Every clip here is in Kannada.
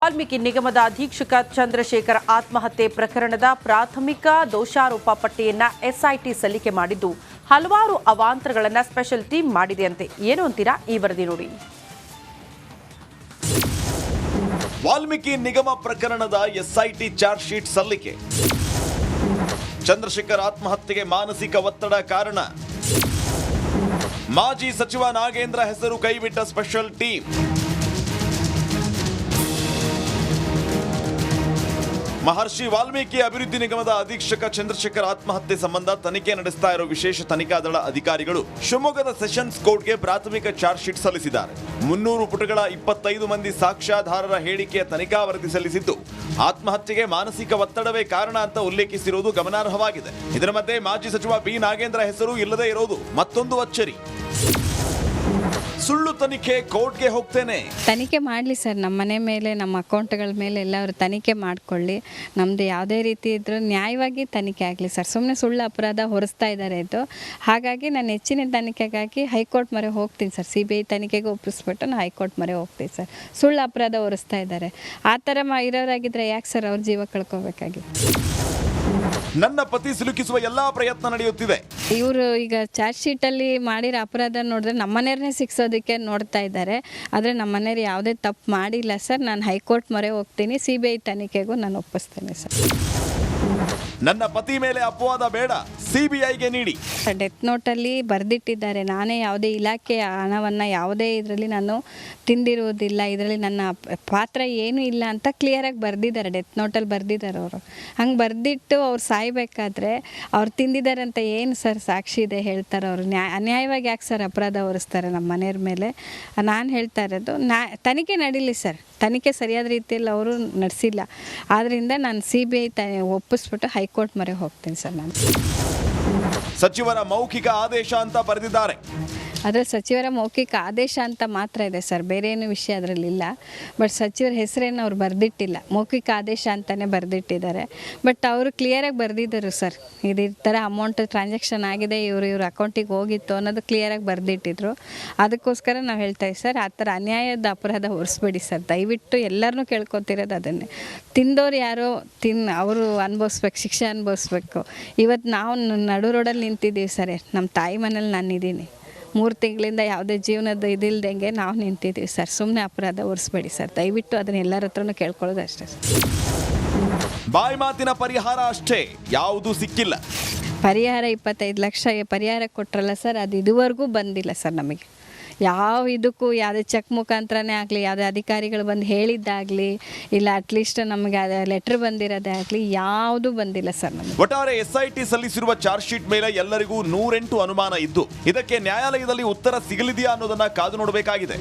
ವಾಲ್ಮೀಕಿ ನಿಗಮದ ಅಧೀಕ್ಷಕ ಚಂದ್ರಶೇಖರ್ ಆತ್ಮಹತ್ಯೆ ಪ್ರಕರಣದ ಪ್ರಾಥಮಿಕ ದೋಷಾರೋಪ ಪಟ್ಟಿಯನ್ನ ಎಸ್ಐಟಿ ಸಲ್ಲಿಕೆ ಮಾಡಿದ್ದು ಹಲವಾರು ಅವಾಂತರಗಳನ್ನು ಸ್ಪೆಷಲ್ ಟೀಮ್ ಮಾಡಿದೆಯಂತೆ. ಏನು ಅಂತೀರಾ ಈ ವರದಿ ನೋಡಿ. ವಾಲ್ಮೀಕಿ ನಿಗಮ ಪ್ರಕರಣದ ಎಸ್ಐಟಿ ಚಾರ್ಜ್ ಶೀಟ್ ಸಲ್ಲಿಕೆ. ಚಂದ್ರಶೇಖರ್ ಆತ್ಮಹತ್ಯೆಗೆ ಮಾನಸಿಕ ಒತ್ತಡ ಕಾರಣ. ಮಾಜಿ ಸಚಿವ ನಾಗೇಂದ್ರ ಹೆಸರು ಕೈಬಿಟ್ಟ ಸ್ಪೆಷಲ್ ಟೀಮ್. ಮಹರ್ಷಿ ವಾಲ್ಮೀಕಿ ಅಭಿವೃದ್ಧಿ ನಿಗಮದ ಅಧೀಕ್ಷಕ ಚಂದ್ರಶೇಖರ್ ಆತ್ಮಹತ್ಯೆ ಸಂಬಂಧ ತನಿಖೆ ನಡೆಸ್ತಾ ಇರೋ ವಿಶೇಷ ತನಿಖಾ ದಳ ಅಧಿಕಾರಿಗಳು ಶಿವಮೊಗ್ಗದ ಸೆಷನ್ಸ್ ಕೋರ್ಟ್ಗೆ ಪ್ರಾಥಮಿಕ ಚಾರ್ಜ್ ಶೀಟ್ ಸಲ್ಲಿಸಿದ್ದಾರೆ. 300 ಪುಟಗಳ 25 ಮಂದಿ ಸಾಕ್ಷ್ಯಾಧಾರರ ಹೇಳಿಕೆಯ ತನಿಖಾ ವರದಿ ಸಲ್ಲಿಸಿದ್ದು ಆತ್ಮಹತ್ಯೆಗೆ ಮಾನಸಿಕ ಒತ್ತಡವೇ ಕಾರಣ ಅಂತ ಉಲ್ಲೇಖಿಸಿರುವುದು ಗಮನಾರ್ಹವಾಗಿದೆ. ಇದರ ಮಧ್ಯೆ ಮಾಜಿ ಸಚಿವ ಬಿ ನಾಗೇಂದ್ರ ಹೆಸರು ಇಲ್ಲದೆ ಇರೋದು ಮತ್ತೊಂದು ಅಚ್ಚರಿ. ಸುಳ್ಳು ತನಿಖೆ ಕೋರ್ಟ್ಗೆ ಹೋಗ್ತೇನೆ. ತನಿಖೆ ಮಾಡಲಿ ಸರ್, ನಮ್ಮ ಮನೆ ಮೇಲೆ ನಮ್ಮ ಅಕೌಂಟ್ಗಳ ಮೇಲೆ ಎಲ್ಲ ಅವರು ತನಿಖೆ ಮಾಡಿಕೊಳ್ಳಿ. ನಮ್ಮದು ಯಾವುದೇ ರೀತಿ ಇದ್ರೂ ನ್ಯಾಯವಾಗಿ ತನಿಖೆ ಆಗಲಿ ಸರ್. ಸುಮ್ಮನೆ ಸುಳ್ಳು ಅಪರಾಧ ಹೊರಿಸ್ತಾ ಇದ್ದಾರೆ ಇದು. ಹಾಗಾಗಿ ನಾನು ಹೆಚ್ಚಿನ ತನಿಖೆಗಾಗಿ ಹೈಕೋರ್ಟ್ ಮೊರೆ ಹೋಗ್ತೀನಿ ಸರ್. CBI ತನಿಖೆಗೆ ಒಪ್ಪಿಸ್ಬಿಟ್ಟು ನಾನು ಹೈಕೋರ್ಟ್ ಮೊರೆ ಹೋಗ್ತೀನಿ ಸರ್. ಸುಳ್ಳು ಅಪರಾಧ ಹೊರಿಸ್ತಾ ಇದ್ದಾರೆ. ಆ ಥರ ಇರೋರಾಗಿದ್ದರೆ ಯಾಕೆ ಸರ್ ಅವ್ರ ಜೀವ ಕಳ್ಕೋಬೇಕಾಗಿತ್ತು? ನನ್ನ ಪತಿ ಸಿಲುಕಿಸುವ ಎಲ್ಲಾ ಪ್ರಯತ್ನ ನಡೆಯುತ್ತಿದೆ. ಇವರು ಈಗ ಚಾರ್ಜ್ ಶೀಟಲ್ಲಿ ಮಾಡಿರೋ ಅಪರಾಧ ನೋಡಿದ್ರೆ ನಮ್ಮನೆಯವ್ರನ್ನೇ ಶಿಕ್ಷೋದಕ್ಕೆ ನೋಡ್ತಾ ಇದ್ದಾರೆ. ಆದರೆ ನಮ್ಮನೆಯವ್ರು ಯಾವುದೇ ತಪ್ಪು ಮಾಡಿಲ್ಲ ಸರ್. ನಾನು ಹೈಕೋರ್ಟ್ ಮೊರೆ ಹೋಗ್ತೀನಿ. CBI ತನಿಖೆಗೂ ನಾನು ಒಪ್ಪಿಸ್ತೇನೆ ಸರ್. ನನ್ನ ಪತಿ ಮೇಲೆ ಅಪವಾದ ಬೇಡ, CBIಗೆ ನೀಡಿ. ಡೆತ್ ನೋಟಲ್ಲಿ ಬರೆದಿಟ್ಟಿದ್ದಾರೆ, ನಾನೇ ಯಾವುದೇ ಇಲಾಖೆಯ ಹಣವನ್ನು ಯಾವುದೇ ಇದರಲ್ಲಿ ನಾನು ತಿಂದಿರುವುದಿಲ್ಲ, ಇದರಲ್ಲಿ ನನ್ನ ಪಾತ್ರ ಏನೂ ಇಲ್ಲ ಅಂತ ಕ್ಲಿಯರಾಗಿ ಬರೆದಿದ್ದಾರೆ. ಡೆತ್ ನೋಟಲ್ಲಿ ಬರೆದಿದ್ದಾರೆ ಅವರು. ಹಂಗೆ ಬರೆದಿಟ್ಟು ಅವ್ರು ಸಾಯಬೇಕಾದ್ರೆ ಅವ್ರು ತಿಂದಿದ್ದಾರೆ ಅಂತ ಏನು ಸರ್ ಸಾಕ್ಷಿ ಇದೆ ಹೇಳ್ತಾರೆ ಅವರು? ಅನ್ಯಾಯವಾಗಿ ಯಾಕೆ ಸರ್ ಅಪರಾಧ ಹೊರಿಸ್ತಾರೆ ನಮ್ಮ ಮನೆಯವ್ರ ಮೇಲೆ? ನಾನು ಹೇಳ್ತಾ ಇರೋದು ತನಿಖೆ ನಡೀಲಿ ಸರ್. ತನಿಖೆ ಸರಿಯಾದ ರೀತಿಯಲ್ಲಿ ಅವರು ನಡೆಸಿಲ್ಲ. ಆದ್ದರಿಂದ ನಾನು CBI ಒಪ್ಪಿಸ್ಬಿಟ್ಟು ಹೈಕೋರ್ಟ್ ಮೊರೆ ಹೋಗ್ತೀನಿ ಸರ್. ನಾನು ಸಚಿವರ ಮೌಖಿಕ ಆದೇಶ ಅಂತ ಬರೆದಿದ್ದಾರೆ. ಆದರೆ ಸಚಿವರ ಮೌಖಿಕ ಆದೇಶ ಅಂತ ಮಾತ್ರ ಇದೆ ಸರ್, ಬೇರೆ ಏನು ವಿಷಯ ಅದರಲ್ಲಿಲ್ಲ. ಬಟ್ ಸಚಿವರ ಹೆಸರೇನು ಅವ್ರು ಬರೆದಿಟ್ಟಿಲ್ಲ, ಮೌಖಿಕ ಆದೇಶ ಅಂತಲೇ ಬರೆದಿಟ್ಟಿದ್ದಾರೆ. ಬಟ್ ಅವರು ಕ್ಲಿಯರಾಗಿ ಬರೆದಿದ್ದರು ಸರ್, ಈ ಥರ ಅಮೌಂಟ್ ಟ್ರಾನ್ಸಾಕ್ಷನ್ ಆಗಿದೆ, ಇವ್ರ ಅಕೌಂಟಿಗೆ ಹೋಗಿತ್ತು ಅನ್ನೋದು ಕ್ಲಿಯರಾಗಿ ಬರೆದಿಟ್ಟಿದ್ರು. ಅದಕ್ಕೋಸ್ಕರ ನಾವು ಹೇಳ್ತಾಯಿವಿ ಸರ್, ಆ ಥರ ಅನ್ಯಾಯದ ಅಪರಾಧ ಹೊರಿಸ್ಬೇಡಿ ಸರ್. ದಯವಿಟ್ಟು ಎಲ್ಲರನ್ನೂ ಕೇಳ್ಕೊತಿರೋದು ಅದನ್ನೇ. ತಿಂದೋರು ಯಾರೋ ಅವರು ಅನುಭವಿಸ್ಬೇಕು, ಶಿಕ್ಷೆ ಅನುಭವಿಸ್ಬೇಕು. ಇವತ್ತು ನಾವು ನಡು ರೋಡಲ್ಲಿ ನಿಂತಿದ್ದೀವಿ ಸರ್. ನಮ್ಮ ತಾಯಿ ಮನೇಲಿ ನಾನಿದ್ದೀನಿ. 3 ತಿಂಗಳಿಂದ ಯಾವುದೇ ಜೀವನದ ಇದಿಲ್ದಂಗೆ ನಾವು ನಿಂತಿದ್ದೀವಿ ಸರ್. ಸುಮ್ಮನೆ ಅಪರಾಧ ಹೊರಿಸ್ಬೇಡಿ ಸರ್, ದಯವಿಟ್ಟು ಅದನ್ನ ಎಲ್ಲರ ಹತ್ರನೂ ಕೇಳ್ಕೊಳ್ಳೋದು ಅಷ್ಟೇ ಸರ್. ಬಾಯಿ ಮಾತಿನ ಪರಿಹಾರ ಅಷ್ಟೇ, ಯಾವುದೂ ಸಿಕ್ಕಿಲ್ಲ. ಪರಿಹಾರ 25 ಲಕ್ಷ ಪರಿಹಾರ ಕೊಟ್ರಲ್ಲ ಸರ್, ಅದು ಇದುವರೆಗೂ ಬಂದಿಲ್ಲ ಸರ್ ನಮಗೆ. ಯಾವ ಇದಕ್ಕೂ ಯಾವುದೇ ಚೆಕ್ ಮುಖಾಂತರನೇ ಆಗಲಿ, ಯಾವುದೇ ಅಧಿಕಾರಿಗಳು ಬಂದು ಹೇಳಿದ್ದಾಗಲಿ, ಇಲ್ಲ ಅಟ್ಲೀಸ್ಟ್ ನಮಗೆ ಲೆಟ್ರ್ ಬಂದಿರೋದೇ ಆಗಲಿ, ಯಾವುದೂ ಬಂದಿಲ್ಲ ಸರ್ ನಮಗೆ. ಒಟ್ಟಾರೆ SIT ಸಲ್ಲಿಸಿರುವ ಚಾರ್ಜ್ ಶೀಟ್ ಮೇಲೆ ಎಲ್ಲರಿಗೂ 108 ಅನುಮಾನ ಇದ್ದು ಇದಕ್ಕೆ ನ್ಯಾಯಾಲಯದಲ್ಲಿ ಉತ್ತರ ಸಿಗಲಿದೆಯಾ ಅನ್ನೋದನ್ನ ಕಾದು ನೋಡಬೇಕಾಗಿದೆ.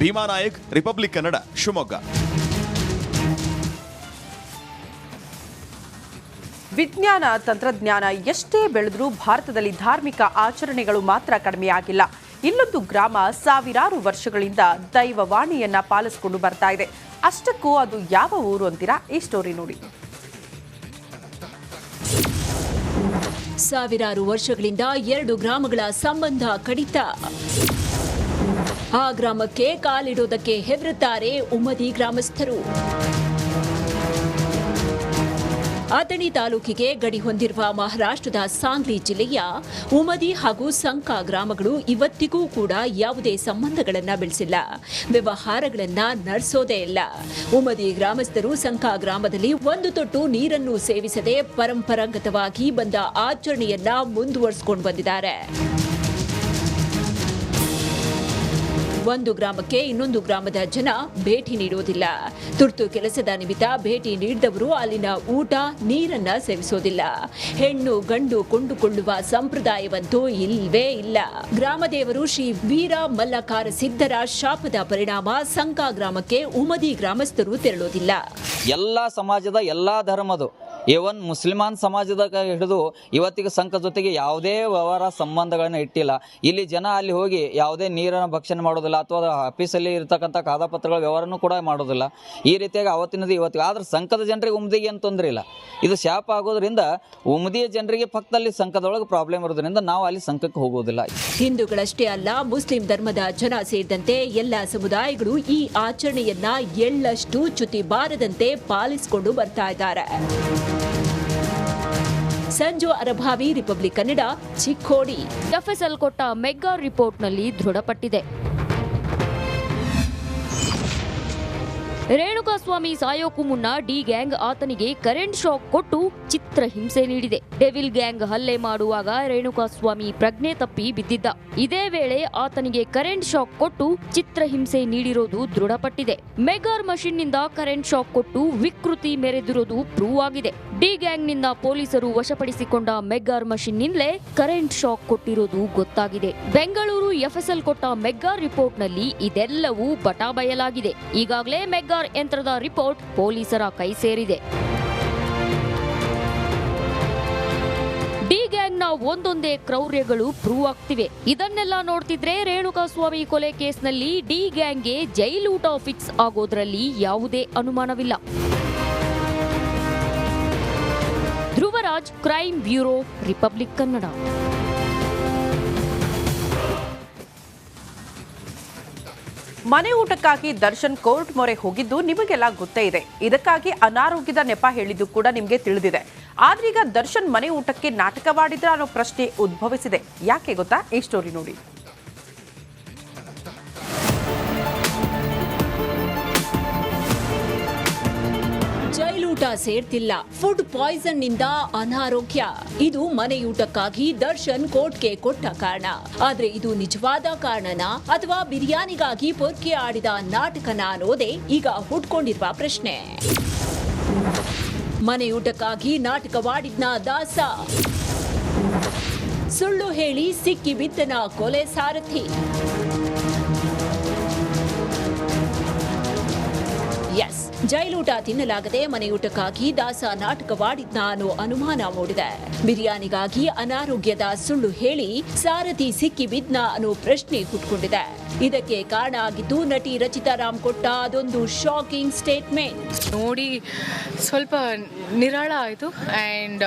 ಭೀಮಾ ನಾಯಕ್, ರಿಪಬ್ಲಿಕ್ ಕನ್ನಡ, ಶಿವಮೊಗ್ಗ. ವಿಜ್ಞಾನ ತಂತ್ರಜ್ಞಾನ ಎಷ್ಟೇ ಬೆಳೆದರೂ ಭಾರತದಲ್ಲಿ ಧಾರ್ಮಿಕ ಆಚರಣೆಗಳು ಮಾತ್ರ ಕಡಿಮೆಯಾಗಿಲ್ಲ. ಇಲ್ಲೊಂದು ಗ್ರಾಮ ಸಾವಿರಾರು ವರ್ಷಗಳಿಂದ ದೈವವಾಣಿಯನ್ನ ಪಾಲಿಸಿಕೊಂಡು ಬರ್ತಾ ಇದೆ. ಅಷ್ಟಕ್ಕೂ ಅದು ಯಾವ ಊರು ಅಂತೀರಾ? ಈ ಸ್ಟೋರಿ ನೋಡಿ. ಸಾವಿರಾರು ವರ್ಷಗಳಿಂದ 2 ಗ್ರಾಮಗಳ ಸಂಬಂಧ ಕಡಿತ. ಆ ಗ್ರಾಮಕ್ಕೆ ಕಾಲಿಡೋದಕ್ಕೆ ಹೆದರುತ್ತಾರೆ ಉಮ್ಮದಿ ಗ್ರಾಮಸ್ಥರು. ಅಥಣಿ ತಾಲೂಕಿಗೆ ಗಡಿ ಹೊಂದಿರುವ ಮಹಾರಾಷ್ಟ್ರದ ಸಾಂಗ್ಲಿ ಜಿಲ್ಲೆಯ ಉಮದಿ ಹಾಗೂ ಸಂಕಾ ಗ್ರಾಮಗಳು ಇವತ್ತಿಗೂ ಕೂಡ ಯಾವುದೇ ಸಂಬಂಧಗಳನ್ನ ಬೆಳೆಸಿಲ್ಲ, ವ್ಯವಹಾರಗಳನ್ನ ನಡೆಸೋದೇ ಇಲ್ಲ. ಉಮದಿ ಗ್ರಾಮಸ್ಥರು ಸಂಕಾ ಗ್ರಾಮದಲ್ಲಿ ಒಂದು ತೊಟ್ಟು ನೀರನ್ನು ಸೇವಿಸದೆ ಪರಂಪರಾಗತವಾಗಿ ಬಂದ ಆಚರಣೆಯನ್ನ ಮುಂದುವರಿಸಿಕೊಂಡು ಬಂದಿದ್ದಾರೆ. ಒಂದು ಗ್ರಾಮಕ್ಕೆ ಇನ್ನೊಂದು ಗ್ರಾಮದ ಜನ ಭೇಟಿ ನೀಡುವುದಿಲ್ಲ. ತುರ್ತು ಕೆಲಸದ ನಿಮಿತ್ತ ಭೇಟಿ ನೀಡಿದವರು ಅಲ್ಲಿನ ಊಟ ನೀರನ್ನ ಸೇವಿಸೋದಿಲ್ಲ. ಹೆಣ್ಣು ಗಂಡು ಕೊಂಡುಕೊಳ್ಳುವ ಸಂಪ್ರದಾಯವಂತೂ ಇಲ್ವೇ ಇಲ್ಲ. ಗ್ರಾಮದೇವರು ಶ್ರೀ ವೀರ ಮಲ್ಲಕಾರ ಸಿದ್ಧರ ಶಾಪದ ಪರಿಣಾಮ ಸಂಕಾ ಗ್ರಾಮಕ್ಕೆ ಉಮದಿ ಗ್ರಾಮಸ್ಥರು ತೆರಳೋದಿಲ್ಲ. ಎಲ್ಲ ಸಮಾಜದ ಎಲ್ಲ ಧರ್ಮದ ಈವನ್ ಮುಸ್ಲಿಮಾನ್ ಸಮಾಜದಾಗ ಹಿಡಿದು ಇವತ್ತಿಗೆ ಸಂಘ ಜೊತೆಗೆ ಯಾವುದೇ ವ್ಯವಹಾರ ಸಂಬಂಧಗಳನ್ನ ಇಟ್ಟಿಲ್ಲ. ಇಲ್ಲಿ ಜನ ಅಲ್ಲಿ ಹೋಗಿ ಯಾವುದೇ ನೀರನ್ನು ಭಕ್ಷಣೆ ಮಾಡೋದಿಲ್ಲ ಅಥವಾ ಆಫೀಸಲ್ಲಿ ಇರ್ತಕ್ಕಂಥ ಕಾಗದಪತ್ರಗಳ ವ್ಯವಹಾರನೂ ಕೂಡ ಮಾಡೋದಿಲ್ಲ. ಈ ರೀತಿಯಾಗಿ ಅವತ್ತಿನದು ಇವತ್ತಿಗೆ. ಆದ್ರೆ ಸಂಘದ ಜನರಿಗೆ ಉಮ್ದಿಗೆ ಏನು ತೊಂದರೆ ಇಲ್ಲ. ಇದು ಶಾಪ ಆಗೋದ್ರಿಂದ ಉಮ್ದಿಯ ಜನರಿಗೆ ಪಕ್ಕದಲ್ಲಿ ಸಂಘದೊಳಗೆ ಪ್ರಾಬ್ಲಮ್ ಇರೋದ್ರಿಂದ ನಾವು ಅಲ್ಲಿ ಸಂಘಕ್ಕೆ ಹೋಗೋದಿಲ್ಲ. ಹಿಂದೂಗಳಷ್ಟೇ ಅಲ್ಲ, ಮುಸ್ಲಿಂ ಧರ್ಮದ ಜನ ಸೇರಿದಂತೆ ಎಲ್ಲ ಸಮುದಾಯಗಳು ಈ ಆಚರಣೆಯನ್ನ ಎಳ್ಳಷ್ಟು ಚ್ಯುತಿ ಬಾರದಂತೆ ಪಾಲಿಸಿಕೊಂಡು ಬರ್ತಾ ಇದ್ದಾರೆ. ಸಂಜು ಅರಭಾವಿ, ರಿಪಬ್ಲಿಕ್ ಕನ್ನಡ, ಚಿಕ್ಕೋಡಿ. ಎಫ್ಎಸ್ಎಲ್ ಕೊಟ್ಟ ಮೆಗಾ ರಿಪೋರ್ಟ್ನಲ್ಲಿ ದೃಢಪಟ್ಟಿದೆ. ರೇಣುಕಾಸ್ವಾಮಿ ಸಾಯೋಕು ಮುನ್ನ ಡಿ ಗ್ಯಾಂಗ್ ಆತನಿಗೆ ಕರೆಂಟ್ ಶಾಕ್ ಕೊಟ್ಟು ಚಿತ್ರಹಿಂಸೆ ನೀಡಿದೆ. ಡೆವಿಲ್ ಗ್ಯಾಂಗ್ ಹಲ್ಲೆ ಮಾಡುವಾಗ ರೇಣುಕಾಸ್ವಾಮಿ ಪ್ರಜ್ಞೆ ತಪ್ಪಿ ಬಿದ್ದಿದ್ದ. ಇದೇ ವೇಳೆ ಆತನಿಗೆ ಕರೆಂಟ್ ಶಾಕ್ ಕೊಟ್ಟು ಚಿತ್ರಹಿಂಸೆ ನೀಡಿರೋದು ದೃಢಪಟ್ಟಿದೆ. ಮೆಗಾರ್ ಮಷಿನ್ ನಿಂದ ಕರೆಂಟ್ ಶಾಕ್ ಕೊಟ್ಟು ವಿಕೃತಿ ಮೆರೆದಿರೋದು ಪ್ರೂವ್ ಆಗಿದೆ. ಡಿ ಗ್ಯಾಂಗ್ ನಿಂದ ಪೊಲೀಸರು ವಶಪಡಿಸಿಕೊಂಡ ಮೆಗಾರ್ ಮಷಿನ್ ನಿಂದಲೇ ಕರೆಂಟ್ ಶಾಕ್ ಕೊಟ್ಟಿರೋದು ಗೊತ್ತಾಗಿದೆ. ಬೆಂಗಳೂರು ಎಫ್ಎಸ್ಎಲ್ ಕೊಟ್ಟ ಮೆಗಾರ್ ರಿಪೋರ್ಟ್ ನಲ್ಲಿ ಇದೆಲ್ಲವೂ ಬಟಾಬಯಲಾಗಿದೆ. ಈಗಾಗಲೇ ಮೆಗಾರ್ ಯಂತ್ರದ ರಿಪೋರ್ಟ್ ಪೊಲೀಸರ ಕೈ ಸೇರಿದೆ. ಡಿ ಗ್ಯಾಂಗ್ನ ಒಂದೊಂದೇ ಕ್ರೌರ್ಯಗಳು ಪ್ರೂವ್ ಆಗ್ತಿವೆ. ಇದನ್ನೆಲ್ಲ ನೋಡ್ತಿದ್ರೆ ರೇಣುಕಾಸ್ವಾಮಿ ಕೊಲೆ ಕೇಸ್ನಲ್ಲಿ ಡಿ ಗ್ಯಾಂಗ್ಗೆ ಜೈಲೂಟ ಫಿಕ್ಸ್ ಆಗೋದ್ರಲ್ಲಿ ಯಾವುದೇ ಅನುಮಾನವಿಲ್ಲ. Dhruvaraj, crime bureau, republic Kannada. ಮನೆ ಊಟಕ್ಕಾಗಿ ದರ್ಶನ್ ಕೋರ್ಟ್ ಮೊರೆ ಹೋಗಿದ್ದು ನಿಮಗೆಲ್ಲ ಗೊತ್ತೇ ಇದೆ. ಇದಕ್ಕಾಗಿ ಅನಾರೋಗ್ಯದ ನೆಪ ಹೇಳಿದ್ದು ಕೂಡ ನಿಮಗೆ ತಿಳಿದಿದೆ. ಆದ್ರೀಗ ದರ್ಶನ್ ಮನೆ ಊಟಕ್ಕೆ ನಾಟಕವಾಡಿದ್ರ ಅನ್ನೋ ಪ್ರಶ್ನೆ ಉದ್ಭವಿಸಿದೆ. ಯಾಕೆ ಗೊತ್ತಾ? ಈ ಸ್ಟೋರಿ ನೋಡಿ. ಜೈಲೂಟ ಸೇರ್ತಿಲ್ಲ, ಫುಡ್ ಪಾಯ್ಸನ್ ನಿಂದ ಅನಾರೋಗ್ಯ. ಇದು ಮನೆಯೂಟಕ್ಕಾಗಿ ದರ್ಶನ್ ಕೋರ್ಟ್ಗೆ ಕೊಟ್ಟ ಕಾರಣ. ಆದ್ರೆ ಇದು ನಿಜವಾದ ಕಾರಣನಾ ಅಥವಾ ಬಿರಿಯಾನಿಗಾಗಿ ಪೊರ್ಕೆ ಆಡಿದ ನಾಟಕನ ಅನ್ನೋದೇ ಈಗ ಹುಟ್ಕೊಂಡಿರುವ ಪ್ರಶ್ನೆ. ಮನೆಯೂಟಕ್ಕಾಗಿ ನಾಟಕವಾಡಿದ್ನ ದಾಸ, ಸುಳ್ಳು ಹೇಳಿ ಸಿಕ್ಕಿ ಬಿದ್ದನ ಕೊಲೆ ಸಾರಥಿ. ಎಸ್, ಜೈಲೂಟ ತಿನ್ನಲಾಗದೆ ಮನೆಯೂಟಕ್ಕಾಗಿ ದಾಸ ನಾಟಕವಾಡಿದ್ನ ಅನ್ನೋ ಅನುಮಾನ ಮೂಡಿದೆ. ಬಿರಿಯಾನಿಗಾಗಿ ಅನಾರೋಗ್ಯದ ಸುಳ್ಳು ಹೇಳಿ ಸಾರಥಿ ಸಿಕ್ಕಿ ಬಿದ್ನ ಅನ್ನೋ ಪ್ರಶ್ನೆ ಹುಟ್ಕೊಂಡಿದೆ. ಇದಕ್ಕೆ ಕಾರಣ ಆಗಿದ್ದು ನಟಿ ರಚಿತಾ ರಾಮ್ ಕೊಟ್ಟ ಅದೊಂದು ಶಾಕಿಂಗ್ ಸ್ಟೇಟ್ಮೆಂಟ್. ನೋಡಿ ಸ್ವಲ್ಪ ನಿರಾಳ ಆಯಿತು. ಆ್ಯಂಡ್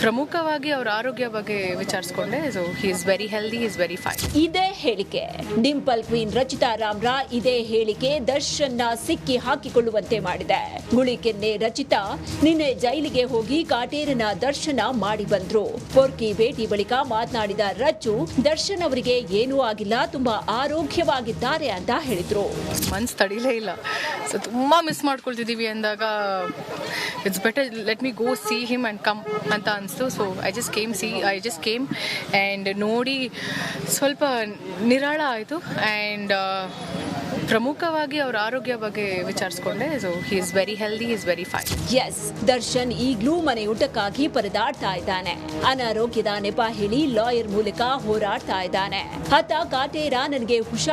ಪ್ರಮುಖವಾಗಿ ಅವರ ಆರೋಗ್ಯ ಬಗ್ಗೆ ವಿಚಾರಿಸ್ಕೊಂಡೆ. So he is very healthy, he is very fine. ಇದೇ ಹೇಳಿಕೆ ಡಿಂಪಲ್ ಕ್ವೀನ್ ರಚಿತಾ ರಾಮ್ರ ಇದೇ ಹೇಳಿಕೆ ದರ್ಶನ್ನ ಸಿಕ್ಕಿ ಹಾಕಿಕೊಳ್ಳುವಂತೆ ಮಾಡಿದೆ. ಗುಳಿಕೆನ್ನೆ ರಚಿತಾ ನಿನ್ನೆ ಜೈಲಿಗೆ ಹೋಗಿ ಕಾಟೇರನ ದರ್ಶನ ಮಾಡಿ ಬಂದ್ರು. ಪೊರ್ಕಿ ಭೇಟಿ ಬಳಿಕ ಮಾತನಾಡಿದ ರಚ್ಚು, ದರ್ಶನ್ ಅವರಿಗೆ ಏನೂ ಆಗಿಲ್ಲ, ತುಂಬಾ ಆರೋಗ್ಯವಾಗಿದ್ದಾರೆ ಅಂತ ಹೇಳಿದ್ರು. ಮನ್ಸು ತಡಿಲೇ ಇಲ್ಲ. ಸೊ ತುಂಬಾ ಮಿಸ್ ಮಾಡ್ಕೊಳ್ತಿದ್ದೀವಿ ಅಂದಾಗ it's better let me go see him and come ಅಂತ ಅನಿಸ್ತು. So I just came and ನೋಡಿ ಸ್ವಲ್ಪ ನಿರಾಳ ಆಯಿತು. ಆ್ಯಂಡ್ ಪ್ರಮುಖವಾಗಿ ಅವರ ಆರೋಗ್ಯ ಬಗ್ಗೆ ವಿಚಾರಿಸ್ಕೊಂಡೆ. So he is very healthy, he is very fine. Yes, Darshan ಈಗ್ಲೂ ಮನೆಯೂಟಕ್ಕಾಗಿ ಪರದಾಡ್ತಾ ಇದ್ದಾನೆ. ಅನಾರೋಗ್ಯದ ನೆಪ ಹೇಳಿ ಲಾಯರ್ ಮೂಲಕ ಹೋರಾಡ್ತಾ ಇದ್ದಾನೆ. ಹತ ಕಾಟೇರ ನನಗೆ ಹುಷಾರ್